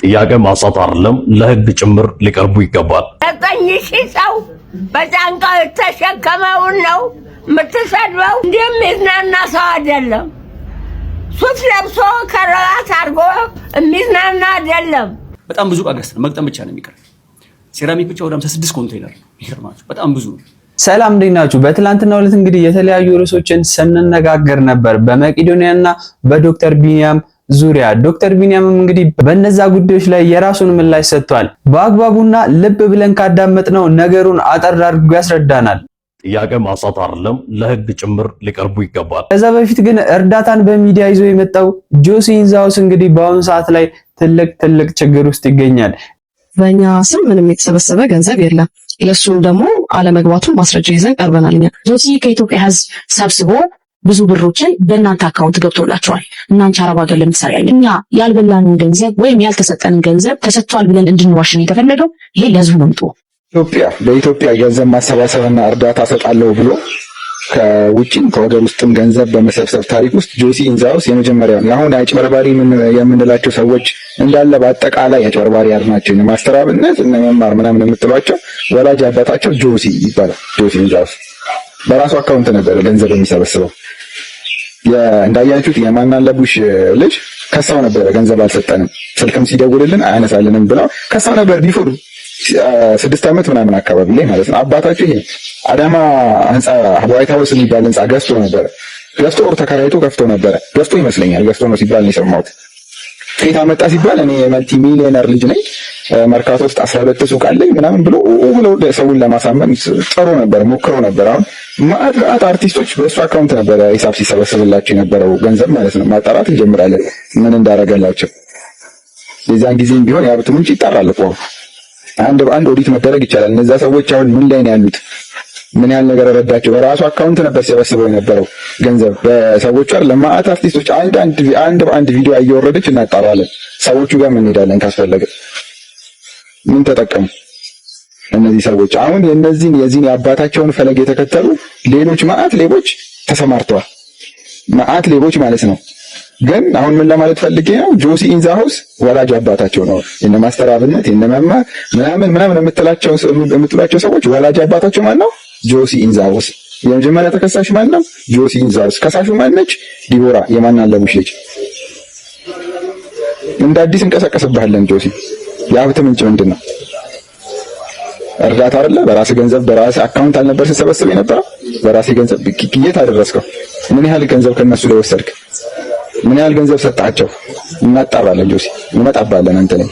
ጥያቄ ማንሳት አይደለም ለህግ ጭምር ሊቀርቡ ይገባል። 9,000 ሰው በጫንቃው የተሸከመውን ነው የምትሰድበው። እንደሚዝናና ሰው አይደለም። ሱፍ ለብሶ ከረባት አድርጎ የሚዝናና አይደለም። በጣም ብዙ ዕቃ ገዝተን መግጠም ብቻ ነው የሚቀር። ሴራሚክ ብቻ ወደ 56 ኮንቴነር ይገርማችሁ፣ በጣም ብዙ ነው። ሰላም እንዴት ናችሁ? በትላንትናው ዕለት እንግዲህ የተለያዩ ርዕሶችን ስንነጋገር ነበር በመቄዶንያና በዶክተር ቢኒያም ዙሪያ። ዶክተር ቢኒያምም እንግዲህ በእነዛ ጉዳዮች ላይ የራሱን ምላሽ ሰጥቷል። በአግባቡና ልብ ብለን ካዳመጥነው ነገሩን አጠር አድርጎ ያስረዳናል። ጥያቄ ማንሳት አይደለም ለህግ ጭምር ሊቀርቡ ይገባል። ከዛ በፊት ግን እርዳታን በሚዲያ ይዞ የመጣው ጆሲ ኢንዛውስ እንግዲህ በአሁኑ ሰዓት ላይ ትልቅ ችግር ውስጥ ይገኛል። በእኛ ስም ምንም የተሰበሰበ ገንዘብ የለም። ለሱም ደግሞ አለመግባቱን ማስረጃ ይዘን ቀርበናል። ጆሲ ከኢትዮጵያ ህዝብ ሰብስቦ ብዙ ብሮችን በእናንተ አካውንት ገብቶላቸዋል። እናንተ አረብ ሀገር ለምሳሌ እኛ ያልበላንን ገንዘብ ወይም ያልተሰጠንን ገንዘብ ተሰጥቷል ብለን እንድንዋሽ ነው የተፈለገው። ይሄ ለህዝቡ መምጡ በኢትዮጵያ ገንዘብ ማሰባሰብና እርዳታ ሰጣለሁ ብሎ ከውጭም ከወገን ውስጥም ገንዘብ በመሰብሰብ ታሪክ ውስጥ ጆሲ ኢንዛውስ የመጀመሪያው አሁን አጭበርባሪ የምንላቸው ሰዎች እንዳለ በአጠቃላይ አጭበርባሪ ናቸው። ማስተራብነት እና መማር ምናምን የምትሏቸው ወላጅ አባታቸው ጆሲ ይባላል። ጆሲ ኢንዛውስ በራሱ አካውንት ነበር ገንዘብ የሚሰበስበው። እንዳያችሁት የማናለቡሽ ልጅ ከሳው ነበር ገንዘብ አልሰጠንም፣ ስልክም ሲደውልልን አያነሳልንም ብለው ከሳው ነበር ቢፎር 6 ዓመት ምናምን አካባቢ ላይ ማለት ነው። አባታቸው ይሄ አዳማ ህንጻ ዋይት ሃውስ የሚባል ህንጻ ገዝቶ ነበር። ገዝቶ ተከራይቶ ከፍቶ ነበር። ገዝቶ ይመስለኛል ገዝቶ ነው ሲባል ነው የሰማሁት። ከየት አመጣ ሲባል እኔ መልቲ ሚሊዮነር ልጅ ነኝ መርካቶ ውስጥ 12 ሱቅ አለኝ ምናምን ብሎ ሰውን ለማሳመን ጥሩ ነበር፣ ሞክሮ ነበር። አሁን ማአት አርቲስቶች በእሱ አካውንት ነበር ሂሳብ ሲሰበስብላቸው የነበረው ገንዘብ ማለት ነው። ማጣራት እንጀምራለን ምን እንዳረገላቸው። የዛን ጊዜም ቢሆን የሀብት ምንጭ ይጣራል እኮ አንድ በአንድ ኦዲት መደረግ ይቻላል። እነዛ ሰዎች አሁን ምን ላይ ነው ያሉት? ምን ያህል ነገር ረዳቸው? በራሱ አካውንት ነበር ሲሰበስበው የነበረው ገንዘብ በሰዎቹ አይደል? ለማአት አርቲስቶች አንድ በአንድ ቪዲዮ እየወረደች እናጣራለን። ሰዎቹ ጋር ምን እንሄዳለን ካስፈለገ። ምን ተጠቀሙ እነዚህ ሰዎች? አሁን የዚህን የአባታቸውን ፈለግ የተከተሉ ሌሎች ማአት ሌቦች ተሰማርተዋል። ማአት ሌቦች ማለት ነው። ግን አሁን ምን ለማለት ፈልጌ ነው? ጆሲ ኢንዛውስ ወላጅ አባታቸው ነው። እነ ማስተር አብነት እነ መማር ምናምን የምትላቸው ሰዎች ወላጅ አባታቸው ማን ነው? ጆሲ ኢንዛውስ። የመጀመሪያ ተከሳሽ ማን ነው? ጆሲ ኢንዛውስ። ከሳሹ ማን ነች? ዲቦራ የማናለሙሽ ልጅ። እንደ አዲስ እንቀሳቀስብሃለን ጆሲ። የሀብት ምንጭ ምንድን ነው? እርዳታ አይደለ? በራስ ገንዘብ በራስ አካውንት አልነበር ሲሰበስብ የነበረው? በራስ ገንዘብ የት አደረስከው? ምን ያህል ገንዘብ ከነሱ ላይ ወሰድክ? ምን ያህል ገንዘብ ሰጣቸው? እናጣራለን ጆሲ፣ እንመጣባለን አንተ ላይ።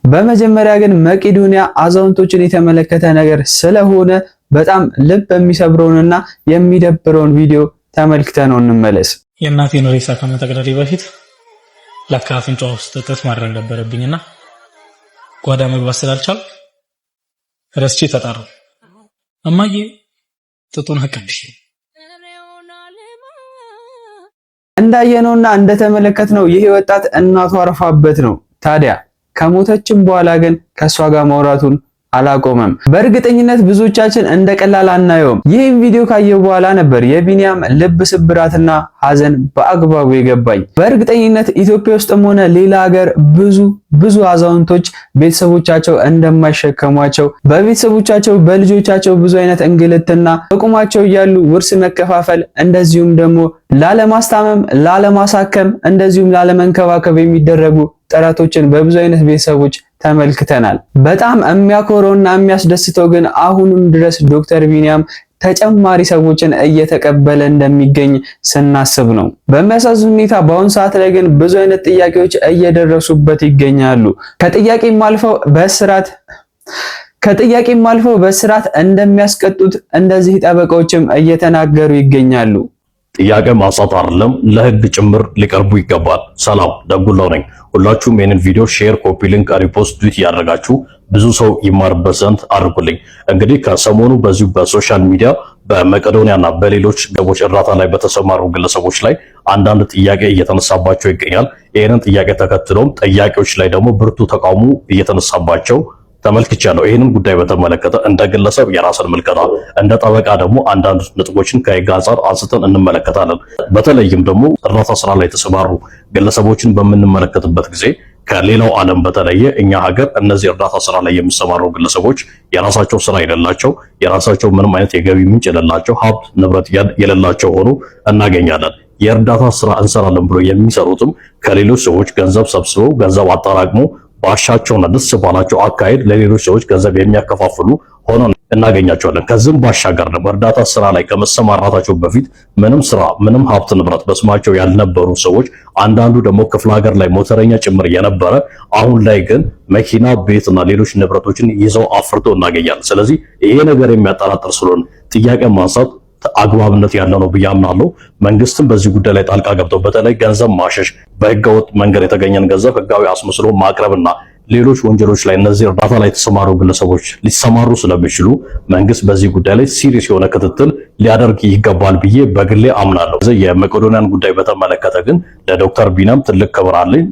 በመጀመሪያ ግን መቄዶንያ አዛውንቶችን የተመለከተ ነገር ስለሆነ በጣም ልብ የሚሰብረውንና የሚደብረውን ቪዲዮ ተመልክተነው እንመለስ። የእናቴን ሬሳ ከመጠቅለሌ በፊት ለካ አፍንጫዋ ውስጥ ጥጥ ማድረግ ነበረብኝና ጓዳ መግባት ስላልቻል ረስቼ ተጣራሁ። እማዬ ጥጡን አቀብሽ። እንዳየነውና እንደተመለከትነው ይሄ ወጣት እናቱ አርፋበት ነው። ታዲያ ከሞተችም በኋላ ግን ከሷ ጋር ማውራቱን አላቆመም። በእርግጠኝነት ብዙዎቻችን እንደቀላል አናየውም። ይህን ቪዲዮ ካየው በኋላ ነበር የቢኒያም ልብ ስብራትና ሐዘን በአግባቡ የገባኝ። በእርግጠኝነት ኢትዮጵያ ውስጥም ሆነ ሌላ ሀገር ብዙ አዛውንቶች ቤተሰቦቻቸው እንደማይሸከሟቸው፣ በቤተሰቦቻቸው በልጆቻቸው ብዙ አይነት እንግልትና በቁማቸው እያሉ ውርስ መከፋፈል፣ እንደዚሁም ደግሞ ላለማስታመም፣ ላለማሳከም፣ እንደዚሁም ላለመንከባከብ የሚደረጉ ጥረቶችን በብዙ አይነት ቤተሰቦች ተመልክተናል። በጣም የሚያኮረውና የሚያስደስተው ግን አሁንም ድረስ ዶክተር ቢኒያም ተጨማሪ ሰዎችን እየተቀበለ እንደሚገኝ ስናስብ ነው። በሚያሳዝን ሁኔታ በአሁን ሰዓት ላይ ግን ብዙ አይነት ጥያቄዎች እየደረሱበት ይገኛሉ። ከጥያቄም አልፈው በስራት እንደሚያስቀጡት እንደዚህ ጠበቃዎችም እየተናገሩ ይገኛሉ። ጥያቄ ማንሳት አይደለም ለህግ ጭምር ሊቀርቡ ይገባል። ሰላም ደጉላው ነኝ። ሁላችሁም ይህንን ቪዲዮ ሼር፣ ኮፒ ሊንክ፣ ሪፖስት፣ ዱት ያደርጋችሁ ብዙ ሰው ይማርበት ዘንድ አድርጉልኝ። እንግዲህ ከሰሞኑ በዚሁ በሶሻል ሚዲያ በመቄዶንያና በሌሎች ገቦች እርዳታ ላይ በተሰማሩ ግለሰቦች ላይ አንዳንድ ጥያቄ እየተነሳባቸው ይገኛል። ይህንን ጥያቄ ተከትሎም ጥያቄዎች ላይ ደግሞ ብርቱ ተቃውሞ እየተነሳባቸው ተመልክቻለሁ። ይህንን ጉዳይ በተመለከተ እንደ ግለሰብ የራስን ምልከታ እንደ ጠበቃ ደግሞ አንዳንድ ነጥቦችን ከህግ አንጻር አንስተን እንመለከታለን። በተለይም ደግሞ እርዳታ ስራ ላይ የተሰማሩ ግለሰቦችን በምንመለከትበት ጊዜ ከሌላው ዓለም በተለየ እኛ ሀገር እነዚህ እርዳታ ስራ ላይ የሚሰማሩ ግለሰቦች የራሳቸው ስራ የሌላቸው፣ የራሳቸው ምንም አይነት የገቢ ምንጭ የሌላቸው፣ ሀብት ንብረት የሌላቸው ሆኖ እናገኛለን። የእርዳታ ስራ እንሰራለን ብሎ የሚሰሩትም ከሌሎች ሰዎች ገንዘብ ሰብስበው ገንዘብ አጠራቅሞ ባሻቸውና ደስ ባላቸው አካሄድ ለሌሎች ሰዎች ገንዘብ የሚያከፋፍሉ ሆኖ እናገኛቸዋለን። ከዚህም ባሻገር ደግሞ እርዳታ ስራ ላይ ከመሰማራታቸው በፊት ምንም ስራ ምንም ሀብት ንብረት በስማቸው ያልነበሩ ሰዎች፣ አንዳንዱ ደግሞ ክፍለ ሀገር ላይ ሞተረኛ ጭምር የነበረ አሁን ላይ ግን መኪና፣ ቤትና ሌሎች ንብረቶችን ይዘው አፍርቶ እናገኛለን። ስለዚህ ይሄ ነገር የሚያጠራጥር ስለሆነ ጥያቄ ማንሳት አግባብነት ያለው ነው ብዬ አምናለሁ። መንግስትም በዚህ ጉዳይ ላይ ጣልቃ ገብቶ በተለይ ገንዘብ ማሸሽ፣ በህገወጥ መንገድ የተገኘን ገንዘብ ህጋዊ አስመስሎ ማቅረብና ሌሎች ወንጀሎች ላይ እነዚህ እርዳታ ላይ የተሰማሩ ግለሰቦች ሊሰማሩ ስለሚችሉ መንግስት በዚህ ጉዳይ ላይ ሲሪየስ የሆነ ክትትል ሊያደርግ ይገባል ብዬ በግሌ አምናለሁ። የመቄዶንያን ጉዳይ በተመለከተ ግን ለዶክተር ቢኒያም ትልቅ ክብር አለኝ።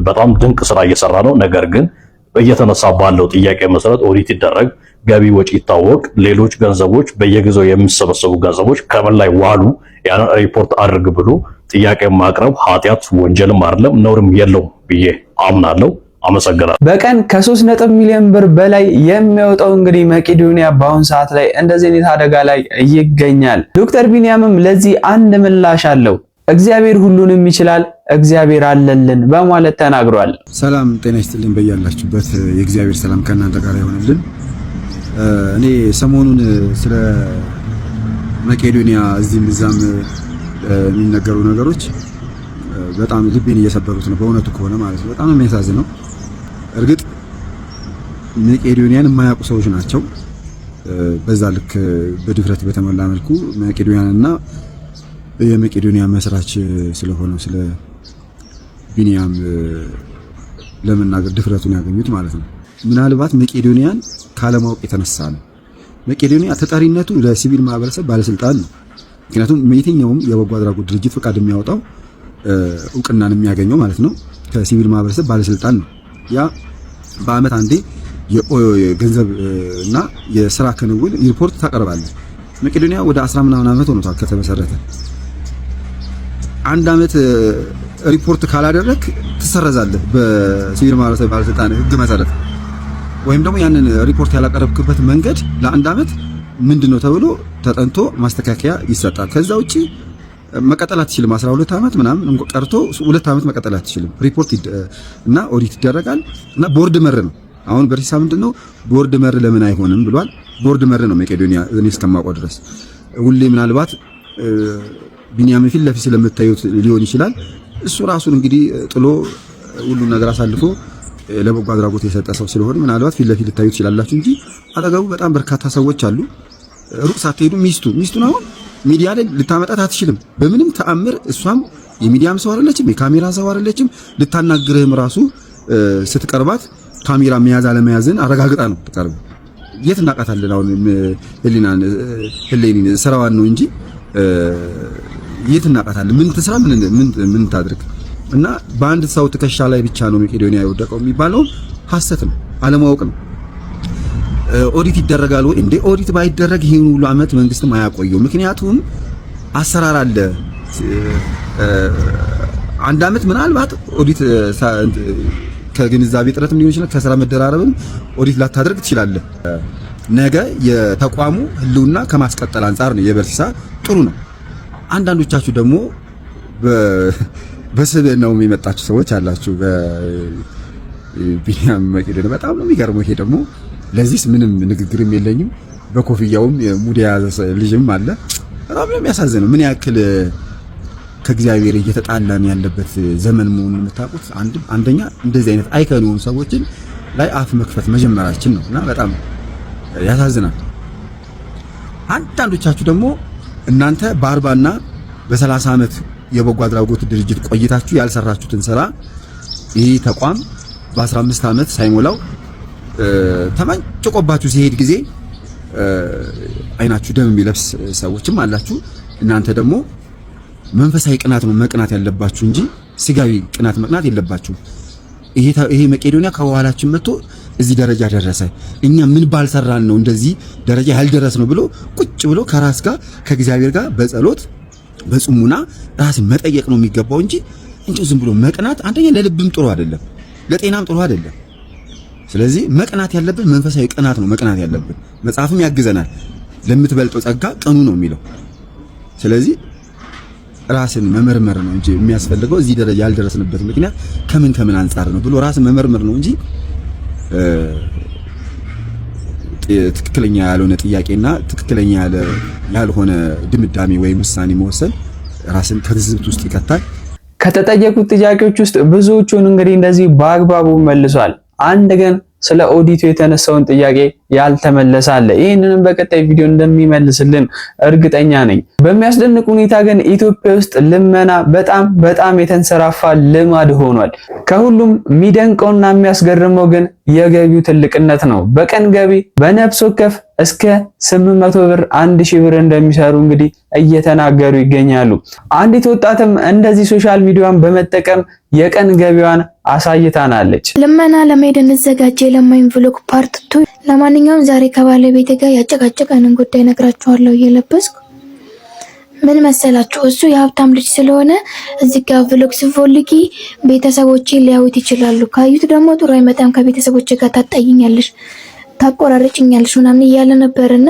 በጣም ድንቅ ስራ እየሰራ ነው። ነገር ግን እየተነሳ ባለው ጥያቄ መሰረት ኦዲት ይደረግ፣ ገቢ ወጪ ይታወቅ፣ ሌሎች ገንዘቦች በየጊዜው የሚሰበሰቡ ገንዘቦች ከምን ላይ ዋሉ ያንን ሪፖርት አድርግ ብሎ ጥያቄ ማቅረብ ኃጢአት ወንጀልም አይደለም ነውርም የለውም ብዬ አምናለሁ። አመሰግናለሁ። በቀን ከ3 ሚሊዮን ብር በላይ የሚያወጣው እንግዲህ መቄዶንያ በአሁን ሰዓት ላይ እንደዚህ አይነት አደጋ ላይ ይገኛል። ዶክተር ቢኒያምም ለዚህ አንድ ምላሽ አለው። እግዚአብሔር ሁሉንም ይችላል፣ እግዚአብሔር አለልን በማለት ተናግሯል። ሰላም ጤና ይስጥልን፣ በያላችሁበት የእግዚአብሔር ሰላም ከእናንተ ጋር ይሆንልን። እኔ ሰሞኑን ስለ መቄዶንያ እዚህም እዛም የሚነገሩ ነገሮች በጣም ልቤን እየሰበሩት ነው፣ በእውነቱ ከሆነ ማለት ነው። በጣም የሚያሳዝነው እርግጥ መቄዶንያን የማያውቁ ሰዎች ናቸው። በዛ ልክ በድፍረት በተሞላ መልኩ መቄዶንያንና የመቄዶንያ መስራች ስለሆነው ስለ ቢኒያም ለመናገር ድፍረቱን ያገኙት ማለት ነው። ምናልባት መቄዶንያን ካለማወቅ የተነሳ ነው። መቄዶንያ ተጠሪነቱ ለሲቪል ማህበረሰብ ባለስልጣን ነው። ምክንያቱም የትኛውም የበጎ አድራጎት ድርጅት ፈቃድ የሚያወጣው እውቅናን የሚያገኘው ማለት ነው ከሲቪል ማህበረሰብ ባለስልጣን ነው። ያ በአመት አንዴ የገንዘብ እና የስራ ክንውን ሪፖርት ታቀርባለህ። መቄዶንያ ወደ 10 ምናምን ዓመት ሆኖታል ከተመሰረተ። አንድ አመት ሪፖርት ካላደረክ ትሰረዛለህ በሲቪል ማህበረሰብ ባለስልጣን ህግ መሰረት። ወይም ደግሞ ያንን ሪፖርት ያላቀረብክበት መንገድ ለአንድ አመት ምንድነው ተብሎ ተጠንቶ ማስተካከያ ይሰጣል። ከዛ ውጪ መቀጠል አትችልም። 12 ዓመት ምናምን ቀርቶ 2 ዓመት መቀጠል አትችልም። ሪፖርት እና ኦዲት ይደረጋል እና ቦርድ መር ነው። አሁን በሪሳ ምንድነው ቦርድ መር ለምን አይሆንም ብሏል። ቦርድ መር ነው መቄዶንያ እኔ እስከማውቀው ድረስ። ሁሌ ምናልባት ቢኒያም ፊት ለፊት ስለምታዩት ሊሆን ይችላል። እሱ ራሱን እንግዲህ ጥሎ ሁሉ ነገር አሳልፎ ለበጎ አድራጎት የሰጠ ሰው ስለሆነ ምናልባት ፊት ለፊት ልታዩት ይችላላችሁ እንጂ አጠገቡ በጣም በርካታ ሰዎች አሉ። ሩቅ ሳትሄዱ ሚስቱን አሁን ሚዲያ ላይ ልታመጣት አትችልም በምንም ተአምር። እሷም የሚዲያም ሰው አይደለችም፣ የካሜራ ሰው አይደለችም። ልታናግርህም ራሱ ስትቀርባት ካሜራ መያዝ አለመያዝን አረጋግጣ ነው ተቀርበ። የት እናቃታለን? አሁን ህሊናን ስራዋን ነው እንጂ የት እናቃታለን? ምን ትስራ? ምን ታድርግ? እና በአንድ ሰው ትከሻ ላይ ብቻ ነው መቄዶንያ የወደቀው የሚባለው ሐሰት ነው፣ አለማወቅ ነው። ኦዲት ይደረጋል ወይ እንዴ? ኦዲት ባይደረግ ይሄን ሁሉ አመት መንግስትም አያቆየው። ምክንያቱም አሰራር አለ። አንድ አመት ምናልባት ኦዲት ከግንዛቤ ጥረትም ሊሆን ይችላል፣ ከስራ መደራረብም ኦዲት ላታደርግ ትችላለህ። ነገ የተቋሙ ህልውና ከማስቀጠል አንጻር ነው የበርሲሳ ጥሩ ነው። አንዳንዶቻችሁ ደግሞ በስብዕናው የሚመጣችሁ ሰዎች አላችሁ። በቢኒያም መቄዶንያ በጣም ነው የሚገርመው። ይሄ ደግሞ ለዚህስ ምንም ንግግርም የለኝም። በኮፍያውም ሙድ የያዘ ልጅም አለ። በጣም ነው የሚያሳዝነው። ምን ያክል ከእግዚአብሔር እየተጣላን ያለበት ዘመን መሆኑን የምታውቁት አንደኛ እንደዚህ አይነት አይከን የሆኑ ሰዎችን ላይ አፍ መክፈት መጀመራችን ነው እና በጣም ያሳዝናል። አንዳንዶቻችሁ ደግሞ እናንተ በ40 እና በ30 ዓመት የበጎ አድራጎት ድርጅት ቆይታችሁ ያልሰራችሁትን ስራ ይሄ ተቋም በ15 ዓመት ሳይሞላው ተመንጭቆባችሁ ሲሄድ ጊዜ አይናችሁ ደም የሚለብስ ሰዎችም አላችሁ። እናንተ ደግሞ መንፈሳዊ ቅናት ነው መቅናት ያለባችሁ እንጂ ስጋዊ ቅናት መቅናት የለባችሁ። ይሄ መቄዶንያ ከኋላችን መጥቶ እዚህ ደረጃ ደረሰ፣ እኛ ምን ባልሰራን ነው እንደዚህ ደረጃ ያልደረስ ነው ብሎ ቁጭ ብሎ ከራስ ጋር ከእግዚአብሔር ጋር በጸሎት በጽሙና ራስን መጠየቅ ነው የሚገባው እንጂ ዝም ብሎ መቅናት አንደኛ ለልብም ጥሩ አይደለም። ለጤናም ጥሩ አይደለም። ስለዚህ መቅናት ያለብን መንፈሳዊ ቅናት ነው መቅናት ያለብን። መጽሐፍም ያግዘናል። ለምትበልጠው ጸጋ ቅኑ ነው የሚለው። ስለዚህ ራስን መመርመር ነው እንጂ የሚያስፈልገው እዚህ ደረጃ ያልደረስንበት ምክንያት ከምን አንጻር ነው ብሎ ራስን መመርመር ነው እንጂ ትክክለኛ ያልሆነ ጥያቄና ትክክለኛ ያልሆነ ድምዳሜ ወይም ውሳኔ መወሰን ራስን ከትዝብት ውስጥ ይከታል። ከተጠየቁት ጥያቄዎች ውስጥ ብዙዎቹን እንግዲህ እንደዚህ በአግባቡ መልሷል። አንድ ግን ስለ ኦዲቱ የተነሳውን ጥያቄ ያልተመለሰ አለ። ይህንንም በቀጣይ ቪዲዮ እንደሚመልስልን እርግጠኛ ነኝ። በሚያስደንቅ ሁኔታ ግን ኢትዮጵያ ውስጥ ልመና በጣም የተንሰራፋ ልማድ ሆኗል። ከሁሉም የሚደንቀውና የሚያስገርመው ግን የገቢው ትልቅነት ነው። በቀን ገቢ በነፍስ ወከፍ እስከ 800 ብር 1000 ብር እንደሚሰሩ እንግዲህ እየተናገሩ ይገኛሉ። አንዲት ወጣትም እንደዚህ ሶሻል ሚዲያን በመጠቀም የቀን ገቢዋን አሳይታናለች። ልመና ለመሄድ እንዘጋጅ የለማኝ ቭሎግ ፓርት 2። ለማንኛውም ዛሬ ከባለቤቴ ጋር ያጨቃጨቀንን ጉዳይ ነግራችኋለሁ። እየለበስኩ ምን መሰላችሁ፣ እሱ የሀብታም ልጅ ስለሆነ እዚህ ጋር ቭሎግ ስፈልጊ ቤተሰቦቼ ሊያዩት ይችላሉ። ካዩት ደግሞ ጥሩ አይመጣም፣ ከቤተሰቦቼ ጋር ታጣይኛለሽ፣ ታቆራረጭኛለሽ ምናምን እያለ ነበርና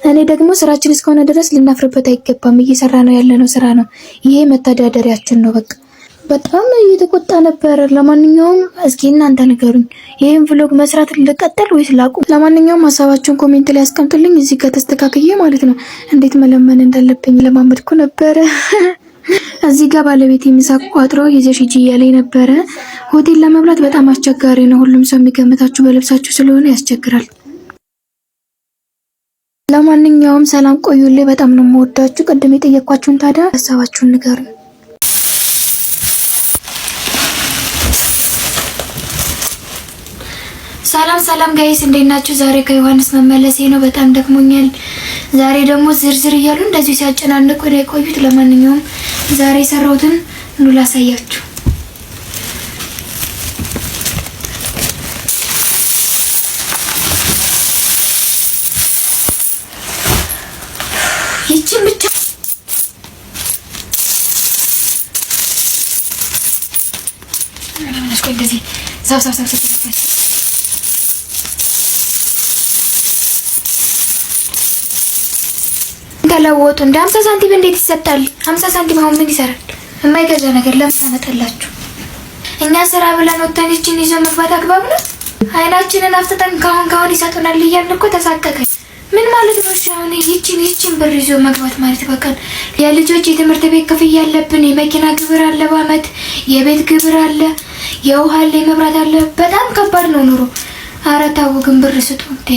እኔ ደግሞ ስራችን እስከሆነ ድረስ ልናፍርበት አይገባም። እየሰራ ነው ያለነው ስራ ነው። ይሄ መተዳደሪያችን ነው። በቃ በጣም እየተቆጣ ነበር። ለማንኛውም እስኪ እናንተ ንገሩኝ፣ ይሄን ቭሎግ መስራት ልቀጥል ወይስ ላቁም? ለማንኛውም ሀሳባችሁን ኮሜንት ላይ አስቀምጡልኝ። እዚህ ጋር ተስተካክዬ ማለት ነው እንዴት መለመን እንዳለብኝ ለማመድኩ ነበረ። እዚህ ጋር ባለቤት የሚሳቅ ቋጥሮ ይዘሽ ሂጂ እያለኝ ነበረ። ሆቴል ለመብላት በጣም አስቸጋሪ ነው። ሁሉም ሰው የሚገምታችሁ በልብሳችሁ ስለሆነ ያስቸግራል። ለማንኛውም ሰላም ቆዩልኝ። በጣም ነው የምወዳችሁ። ቅድም የጠየኳችሁን ታዲያ ሀሳባችሁን ንገሩኝ። ሰላም ጋይስ እንዴት ናችሁ? ዛሬ ከዮሐንስ መመለሴ ነው። በጣም ደክሞኛል። ዛሬ ደግሞ ዝርዝር እያሉ እንደዚህ ሲያጨናንቁ ነው የቆዩት። ለማንኛውም ዛሬ የሰራሁትን ኑ ላሳያችሁ። ይቺን ብቻ እንደዚህ ዛፍ ተለወጡ። እንደ 50 ሳንቲም እንዴት ይሰጣል? 50 ሳንቲም አሁን ምን ይሰራል? የማይገዛ ነገር ለምን ታመጣላችሁ? እኛ ስራ ብለን ወጥተን ይችን ይዘን መግባት አግባብ ነው? አይናችንን አፍጥጠን ካሁን ይሰጡናል እያልን እኮ ተሳቀቀኝ። ምን ማለት ነው? እሺ አሁን ይችን ብር ይዞ መግባት ማለት በቀን የልጆች የትምህርት ቤት ክፍያ አለብን፣ የመኪና ግብር አለ፣ በአመት የቤት ግብር አለ፣ የውሃ አለ፣ የመብራት አለ። በጣም ከባድ ነው ኑሮ። ኧረ ተው ግን ብር ስጡ እንዴ!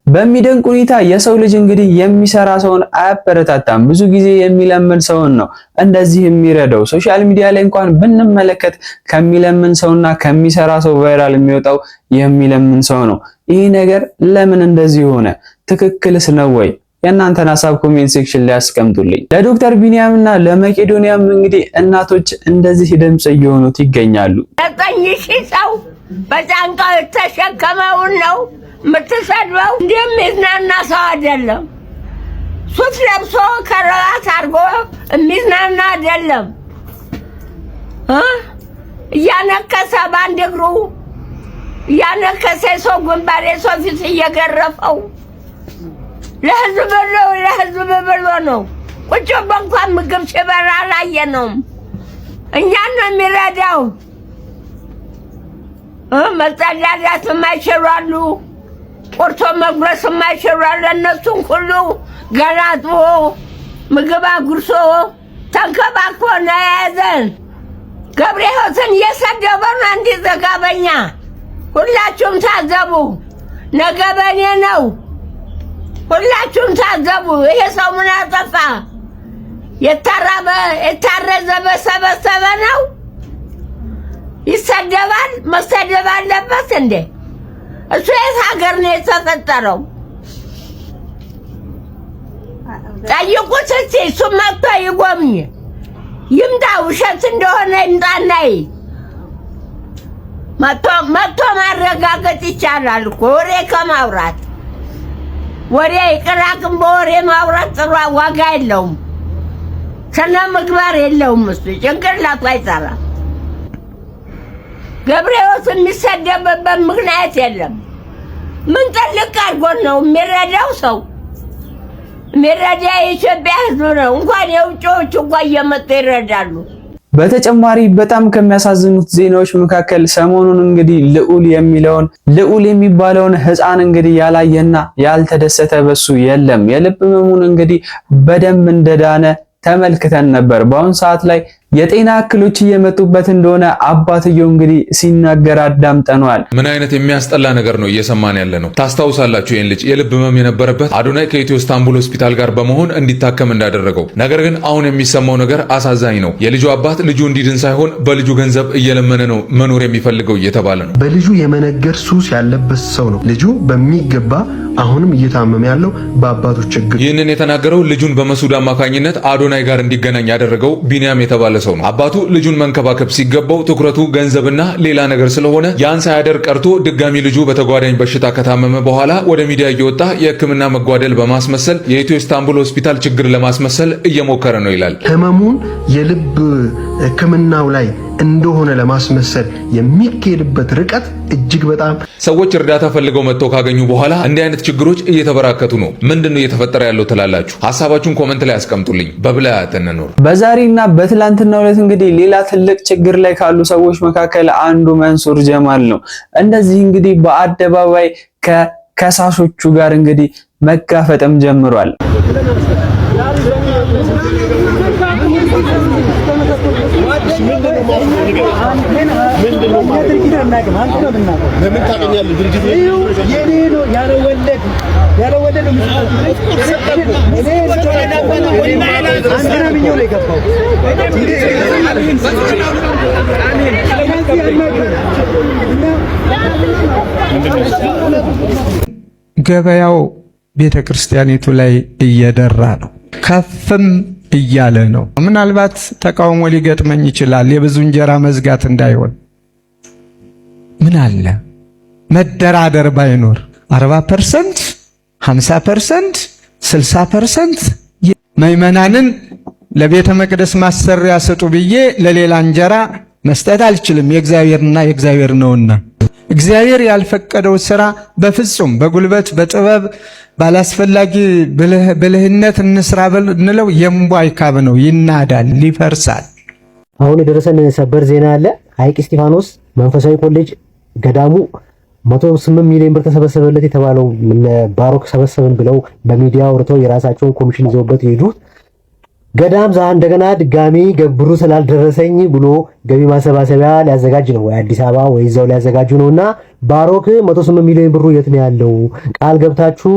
በሚደንቅ ሁኔታ የሰው ልጅ እንግዲህ የሚሰራ ሰውን አያበረታታም። ብዙ ጊዜ የሚለምን ሰውን ነው እንደዚህ የሚረዳው። ሶሻል ሚዲያ ላይ እንኳን ብንመለከት ከሚለምን ሰውና ከሚሰራ ሰው ቫይራል የሚወጣው የሚለምን ሰው ነው። ይህ ነገር ለምን እንደዚህ ሆነ? ትክክልስ ነው ወይ? የእናንተን ሀሳብ ኮሜንት ሴክሽን ላይ አስቀምጡልኝ። ለዶክተር ቢኒያምና ለመቄዶንያም እንግዲህ እናቶች እንደዚህ ድምጽ እየሆኑት ይገኛሉ። 9,000 ሰው በጫንቃው የተሸከመውን ነው የምትሰድበው። እንደሚዝናና ሰው አይደለም። ሱት ለብሶ ከረባት አድርጎ የሚዝናና አይደለም። እያነከሰ በአንድ እግሩ እያነከሰ ሰው ግንባር የሰው ፊት እየገረፈው ለህዝብ ብሎ ነው። ቁጭ በእንኳን ምግብ ሲበላ አላየነውም። እኛን ነው የሚረዳው። መጸዳዳት የማይችሉ አሉ፣ ቁርቶ መጉረስ የማይችሉ አሉ። እነሱን ሁሉ ገላጥቦ ምግብ አጉርሶ ተንከባክቦ ነው የያዘን። ገብረ ሕይወትን እየሰደበ ነው እንዲዘጋበኛ። ሁላችሁም ታዘቡ፣ ነገ በኔ ነው። ሁላችሁም ታዘቡ። ይሄ ሰው ምን አጠፋ? የታረዘ በሰበሰበ ነው ይሰደባል? መሰደብ አለበት እንዴ? እሱ የት ሀገር ነው የተፈጠረው? ጠይቁት እስቲ። እሱ መጥቶ ይጎብኝ፣ ይምጣ። ውሸት እንደሆነ ይምጣና መጥቶ ማረጋገጥ ይቻላል እኮ ወሬ ከማውራት። ወሬ ይቅራቅም፣ በወሬ ማውራት ጥሩ ዋጋ የለውም፣ ስነ ምግባር የለውም። እሱ ጭንቅላቱ አይሰራም። ገብረሕይወት የሚሰደብበት ምክንያት የለም። ምን ጥልቅ አድርጎ ነው የሚረዳው? ሰው የሚረዳ የኢትዮጵያ ሕዝብ ነው። እንኳን የውጭዎች እንኳን እየመጡ ይረዳሉ። በተጨማሪ በጣም ከሚያሳዝኑት ዜናዎች መካከል ሰሞኑን እንግዲህ ልዑል የሚባለውን ሕፃን እንግዲህ ያላየና ያልተደሰተ በሱ የለም። የልብ ህመሙን እንግዲህ በደንብ እንደዳነ ተመልክተን ነበር። በአሁን ሰዓት ላይ የጤና እክሎች እየመጡበት እንደሆነ አባትየው እንግዲህ ሲናገር አዳምጠነዋል። ምን አይነት የሚያስጠላ ነገር ነው እየሰማን ያለ ነው። ታስታውሳላችሁ ይህን ልጅ የልብ ህመም የነበረበት አዶናይ ከኢትዮ ኢስታንቡል ሆስፒታል ጋር በመሆን እንዲታከም እንዳደረገው። ነገር ግን አሁን የሚሰማው ነገር አሳዛኝ ነው። የልጁ አባት ልጁ እንዲድን ሳይሆን በልጁ ገንዘብ እየለመነ ነው መኖር የሚፈልገው እየተባለ ነው። በልጁ የመነገር ሱስ ያለበት ሰው ነው ልጁ በሚገባ አሁንም እየታመመ ያለው በአባቱ ችግር። ይህንን የተናገረው ልጁን በመሱድ አማካኝነት አዶናይ ጋር እንዲገናኝ ያደረገው ቢኒያም የተባለ ሰው ነው። አባቱ ልጁን መንከባከብ ሲገባው ትኩረቱ ገንዘብና ሌላ ነገር ስለሆነ ያን ሳያደርግ ቀርቶ ድጋሚ ልጁ በተጓዳኝ በሽታ ከታመመ በኋላ ወደ ሚዲያ እየወጣ የሕክምና መጓደል በማስመሰል የኢትዮ ኢስታንቡል ሆስፒታል ችግር ለማስመሰል እየሞከረ ነው ይላል። ህመሙን የልብ ሕክምናው ላይ እንደሆነ ለማስመሰል የሚካሄድበት ርቀት እጅግ በጣም ሰዎች እርዳታ ፈልገው መጥተው ካገኙ በኋላ እንዲህ አይነት ችግሮች እየተበራከቱ ነው። ምንድነው እየተፈጠረ ያለው ትላላችሁ? ሐሳባችሁን ኮሜንት ላይ አስቀምጡልኝ። በብልሃት እንኖር። በዛሬና በትላንትናው ዕለት እንግዲህ ሌላ ትልቅ ችግር ላይ ካሉ ሰዎች መካከል አንዱ መንሱር ጀማል ነው። እንደዚህ እንግዲህ በአደባባይ ከከሳሾቹ ጋር እንግዲህ መጋፈጥም ጀምሯል። ገበያው ቤተክርስቲያኒቱ ላይ እየደራ ነው፣ ከፍም እያለ ነው። ምናልባት ተቃውሞ ሊገጥመኝ ይችላል፣ የብዙ እንጀራ መዝጋት እንዳይሆን። ምን አለ መደራደር ባይኖር 40%፣ 50%፣ 60% ምዕመናንን ለቤተ መቅደስ ማሰሪያ ስጡ ብዬ ለሌላ እንጀራ መስጠት አልችልም። የእግዚአብሔርና የእግዚአብሔር ነውና እግዚአብሔር ያልፈቀደው ስራ በፍጹም በጉልበት በጥበብ ባላስፈላጊ ብልህነት እንስራ ብንለው የምቧይ ካብ ነው፣ ይናዳል፣ ይፈርሳል። አሁን የደረሰን ሰበር ዜና አለ። ሐይቅ እስጢፋኖስ መንፈሳዊ ኮሌጅ ገዳሙ 108 ሚሊዮን ብር ተሰበሰበለት የተባለው ባሮክ ሰበሰብን ብለው በሚዲያ አውርተው የራሳቸውን ኮሚሽን ይዘውበት የሄዱት ገዳም እንደገና ድጋሚ ገብሩ ስላልደረሰኝ ብሎ ገቢ ማሰባሰቢያ ሊያዘጋጅ ነው። ወይ አዲስ አበባ ወይ እዛው ሊያዘጋጁ ነውና ባሮክ 108 ሚሊዮን ብሩ የት ነው ያለው? ቃል ገብታችሁ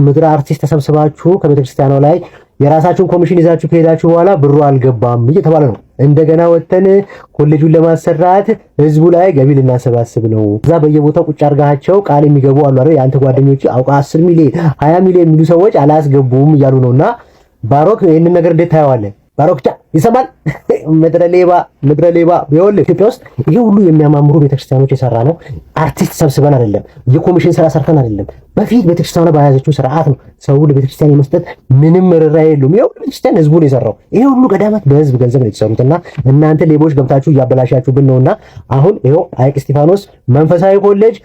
ምድር አርቲስት ተሰብስባችሁ ከቤተክርስቲያኗ ላይ የራሳችሁን ኮሚሽን ይዛችሁ ከሄዳችሁ በኋላ ብሩ አልገባም እየተባለ ነው። እንደገና ወተን ኮሌጁን ለማሰራት ህዝቡ ላይ ገቢ ልናሰባስብ ነው። እዛ በየቦታው ቁጭ አርጋቸው ቃል የሚገቡ አሉ አይደል? የአንተ ጓደኞች አውቃ 10 ሚሊዮን 20 ሚሊዮን የሚሉ ሰዎች አላስገቡም እያሉ ነውና ባሮክ ይሄንን ነገር እንዴት ታየዋለህ? ባሮክ ይሰማል? ምድረ ሌባ ይኸውልህ፣ ኢትዮጵያ ውስጥ ይሄ ሁሉ የሚያማምሩ ቤተክርስቲያኖች የሰራ ነው። አርቲስት ሰብስበን አይደለም፣ የኮሚሽን ስራ ሰርተን አይደለም። በፊት ቤተክርስቲያኗ ባያዘችው ስርዓት ነው ሰው ለቤተክርስቲያን የመስጠት ምንም ርህራሄ የለውም። ይሄ ሁሉ ቤተክርስቲያን ህዝቡ ነው የሰራው። ይሄ ሁሉ ገዳማት በህዝብ ገንዘብ ነው የተሰሩትና እናንተ ሌቦች ገብታችሁ እያበላሻችሁብን ነውና አሁን ይሄው ሐይቅ እስጢፋኖስ መንፈሳዊ ኮሌጅ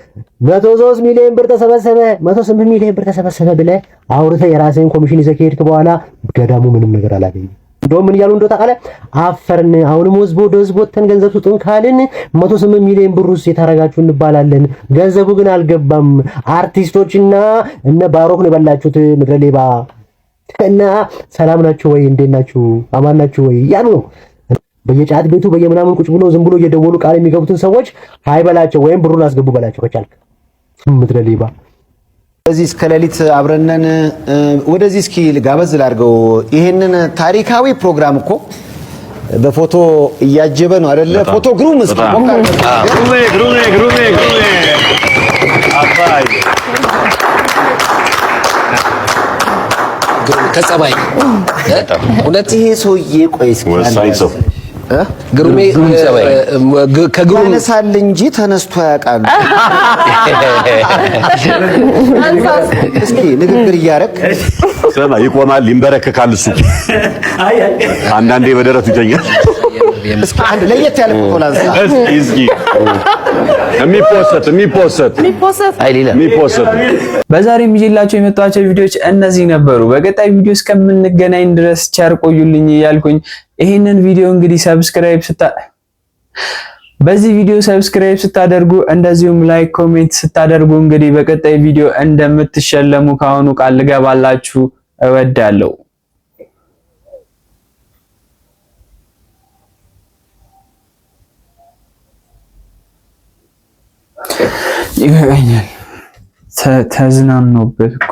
103 ሚሊዮን ብር ተሰበሰበ፣ 108 ሚሊዮን ብር ተሰበሰበ ብለህ አውርተህ የራስህን ኮሚሽን ይዘህ ከሄድክ በኋላ ገዳሙ ምንም ነገር አላገኘም። እንደውም ምን እያሉ እንደው ታውቃለህ? አፈርን አሁንም ህዝቡ ወጥተን ገንዘብ ስጡን ካልን 108 ሚሊዮን ብር ውስጥ የታረጋችሁ እንባላለን። ገንዘቡ ግን አልገባም። አርቲስቶችና እነ ባሮክ ነው የበላችሁት። ምድረ ሌባ እና ሰላም ናችሁ ወይ? እንዴት ናችሁ? አማን ናችሁ ወይ? ያሉ ነው በየጫት ቤቱ በየምናምን ቁጭ ብሎ ዝም ብሎ እየደወሉ ቃል የሚገቡትን ሰዎች ሃይበላቸው ወይም ብሩን አስገቡ በላቸው ከቻልክ። ምድረ ሌባ እዚህ እስከ ሌሊት አብረነን ወደዚህ እስኪ ጋበዝ ላድርገው። ይሄንን ታሪካዊ ፕሮግራም እኮ በፎቶ እያጀበ ነው አይደለ? ፎቶ ግሩም እስኪ ግሩሜ አባይ ከጸባይ ሁለት ይሄ ሰውዬ ቆይ እስኪ ግሩሜ ከግሩም ተነሳል እንጂ ተነስቶ ያውቃል። እስኪ ንግግር እያደረክ ሰማ ይቆማል፣ ይንበረከካል። እሱ አንዳንዴ በደረቱ ይተኛል። እስኪ አንድ ለየት ያለ ፎቶ ላንሳ። እስኪ የሚፖሰት በዛሬም ይዤላችሁ የመጣኋቸው ቪዲዮዎች እነዚህ ነበሩ። በቀጣይ ቪዲዮ እስከምንገናኝ ድረስ ቸር ቆዩልኝ እያልኩኝ ይሄንን ቪዲዮ እንግዲህ በዚህ ቪዲዮ ሰብስክራይብ ስታደርጉ እንደዚሁም ላይክ ኮሜንት ስታደርጉ እንግዲህ በቀጣይ ቪዲዮ እንደምትሸለሙ ካሁኑ ቃል ልገባላችሁ እወዳለሁ። ይገኛል ተዝናኖበት እኮ